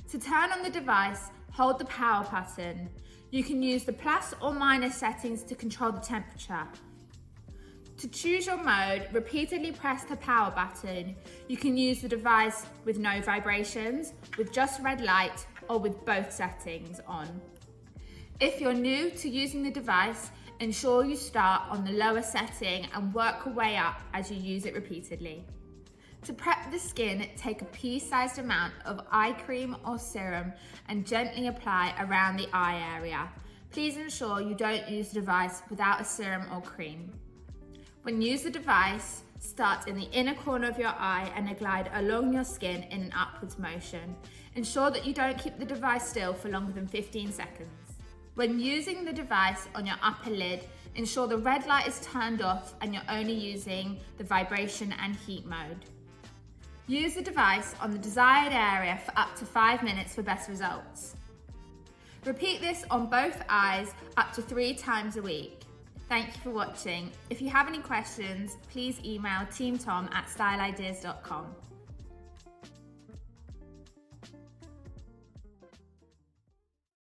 To turn on the device, hold the power button. You can use the plus or minus settings to control the temperature. To choose your mode, repeatedly press the power button. You can use the device with no vibrations, with just red light, or with both settings on. If you're new to using the device, ensure you start on the lower setting and work your way up as you use it repeatedly. To prep the skin, take a pea-sized amount of eye cream or serum and gently apply around the eye area. Please ensure you don't use the device without a serum or cream. When you use the device, start in the inner corner of your eye and glide along your skin in an upwards motion. Ensure that you don't keep the device still for longer than 15 seconds. When using the device on your upper lid, ensure the red light is turned off and you're only using the vibration and heat mode. Use the device on the desired area for up to 5 minutes for best results. Repeat this on both eyes up to 3 times a week. Thank you for watching. If you have any questions, please email teamtom@styleideas.com.